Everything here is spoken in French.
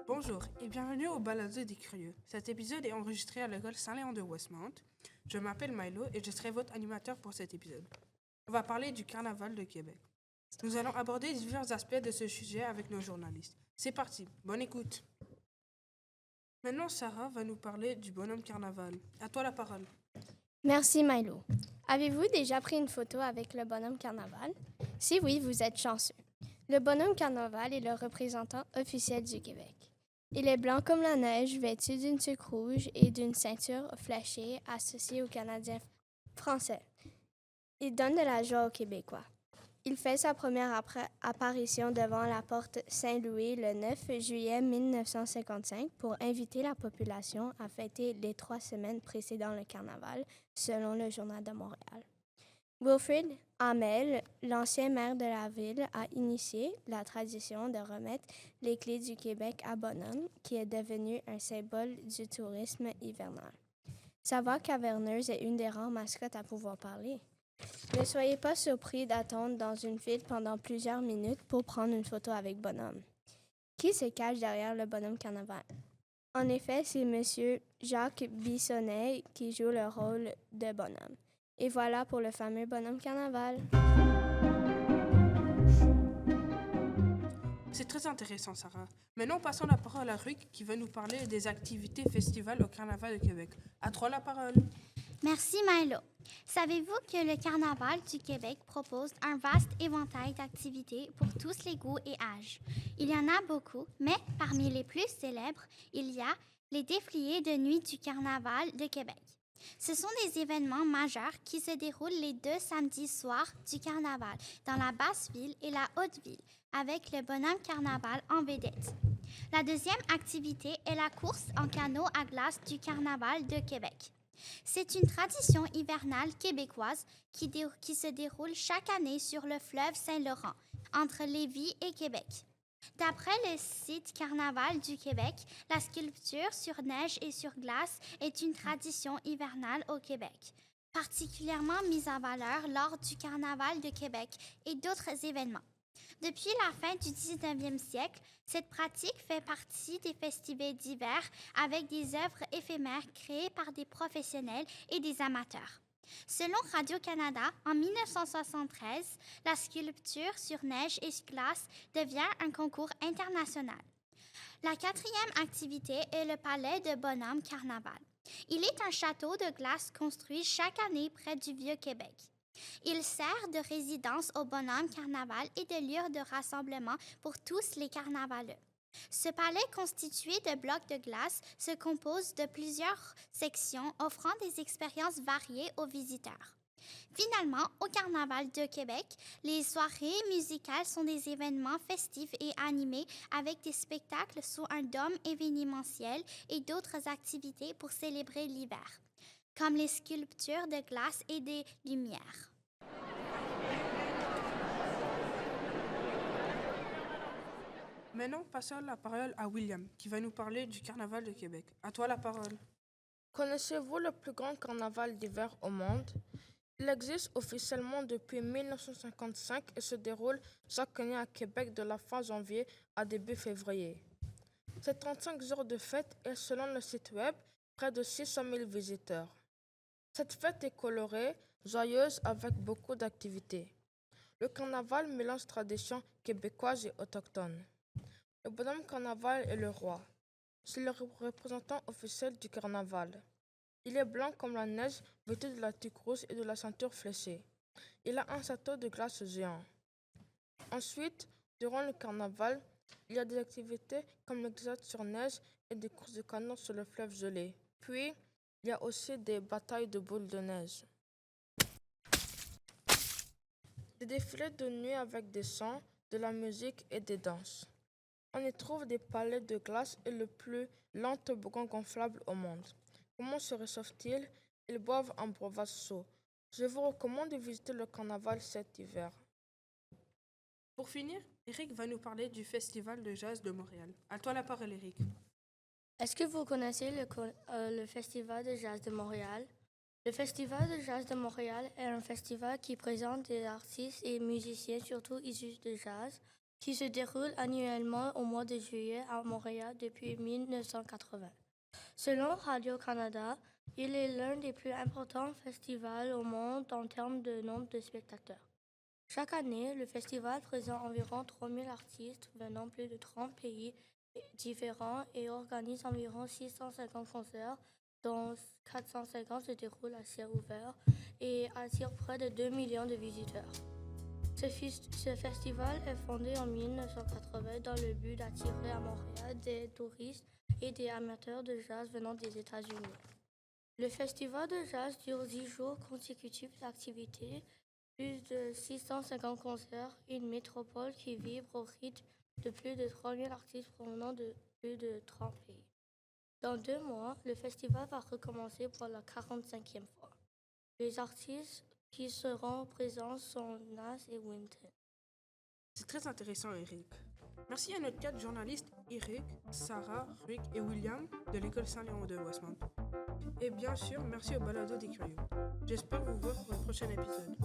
Bonjour et bienvenue au Balado des Curieux. Cet épisode est enregistré à l'école Saint-Léon de Westmount. Je m'appelle Milo et je serai votre animateur pour cet épisode. On va parler du Carnaval de Québec. Nous allons aborder divers aspects de ce sujet avec nos journalistes. C'est parti, bonne écoute. Maintenant, Sarah va nous parler du bonhomme Carnaval. À toi la parole. Merci Milo. Avez-vous déjà pris une photo avec le bonhomme Carnaval? Si oui, vous êtes chanceux. Le bonhomme Carnaval est le représentant officiel du Québec. Il est blanc comme la neige, vêtu d'une tuque rouge et d'une ceinture fléchée associée aux Canadiens français. Il donne de la joie aux Québécois. Il fait sa première apparition devant la porte Saint-Louis le 9 juillet 1955 pour inviter la population à fêter les 3 semaines précédant le carnaval, selon le Journal de Montréal. Wilfrid Hamel, l'ancien maire de la ville, a initié la tradition de remettre les clés du Québec à Bonhomme, qui est devenu un symbole du tourisme hivernal. Sa voix caverneuse est une des rares mascottes à pouvoir parler. Ne soyez pas surpris d'attendre dans une file pendant plusieurs minutes pour prendre une photo avec Bonhomme. Qui se cache derrière le bonhomme Carnaval? En effet, c'est M. Jacques Bissonnette qui joue le rôle de Bonhomme. Et voilà pour le fameux bonhomme Carnaval. C'est très intéressant, Sarah. Maintenant, passons la parole à Ruc qui va nous parler des activités festivals au Carnaval de Québec. À toi la parole. Merci Milo. Savez-vous que le Carnaval du Québec propose un vaste éventail d'activités pour tous les goûts et âges? Il y en a beaucoup, mais parmi les plus célèbres, il y a les défilés de nuit du Carnaval de Québec. Ce sont des événements majeurs qui se déroulent les 2 samedis soirs du Carnaval dans la Basse-Ville et la Haute-Ville, avec le bonhomme Carnaval en vedette. La deuxième activité est la course en canot à glace du Carnaval de Québec. C'est une tradition hivernale québécoise qui se déroule chaque année sur le fleuve Saint-Laurent, entre Lévis et Québec. D'après le site Carnaval du Québec, la sculpture sur neige et sur glace est une tradition hivernale au Québec, particulièrement mise en valeur lors du Carnaval de Québec et d'autres événements. Depuis la fin du 19e siècle, cette pratique fait partie des festivals d'hiver avec des œuvres éphémères créées par des professionnels et des amateurs. Selon Radio-Canada, en 1973, la sculpture sur neige et glace devient un concours international. La 4e activité est le palais de Bonhomme Carnaval. Il est un château de glace construit chaque année près du Vieux-Québec. Il sert de résidence au bonhomme Carnaval et de lieu de rassemblement pour tous les carnavaleux. Ce palais constitué de blocs de glace se compose de plusieurs sections offrant des expériences variées aux visiteurs. Finalement, au Carnaval de Québec, les soirées musicales sont des événements festifs et animés avec des spectacles sous un dôme événementiel et d'autres activités pour célébrer l'hiver, comme les sculptures de glace et des lumières. Maintenant, passons la parole à William qui va nous parler du Carnaval de Québec. À toi la parole. Connaissez-vous le plus grand carnaval d'hiver au monde? Il existe officiellement depuis 1955 et se déroule chaque année à Québec de la fin janvier à début février. C'est 35 jours de fête et selon le site web, près de 600 000 visiteurs. Cette fête est colorée, joyeuse avec beaucoup d'activités. Le carnaval mélange traditions québécoises et autochtones. Le bonhomme carnaval est le roi. C'est le représentant officiel du carnaval. Il est blanc comme la neige, vêtu de la tuque rouge et de la ceinture fléchée. Il a un château de glace géant. Ensuite, durant le carnaval, il y a des activités comme le glissade sur neige et des courses de canot sur le fleuve gelé. Puis, il y a aussi des batailles de boules de neige. Des défilés de nuit avec des chants, de la musique et des danses. On y trouve des palais de glace et le plus lent toboggan gonflable au monde. Comment se réchauffent-ils? Ils boivent un breuvage chaud. Je vous recommande de visiter le carnaval cet hiver. Pour finir, Eric va nous parler du Festival de jazz de Montréal. À toi la parole, Eric. Est-ce que vous connaissez le Festival de jazz de Montréal? Le Festival de jazz de Montréal est un festival qui présente des artistes et musiciens, surtout issus de jazz, qui se déroule annuellement au mois de juillet à Montréal depuis 1980. Selon Radio-Canada, il est l'un des plus importants festivals au monde en termes de nombre de spectateurs. Chaque année, le festival présente environ 3000 artistes venant plus de 30 pays différents et organise environ 650 concerts, dont 450 se déroulent à ciel ouvert et attire près de 2 millions de visiteurs. Ce festival est fondé en 1980 dans le but d'attirer à Montréal des touristes et des amateurs de jazz venant des États-Unis. Le festival de jazz dure 10 jours consécutifs d'activités, plus de 650 concerts, une métropole qui vibre au rythme de plus de 3000 artistes provenant de plus de 30 pays. Dans 2 mois, le festival va recommencer pour la 45e fois. Les artistes qui seront présents sont Nas et Wynton. C'est très intéressant, Eric. Merci à nos 4 journalistes, Eric, Sarah, Rick et William de l'école Saint-Léon de Westmount. Et bien sûr, merci au balado des curieux. J'espère vous voir pour le prochain épisode.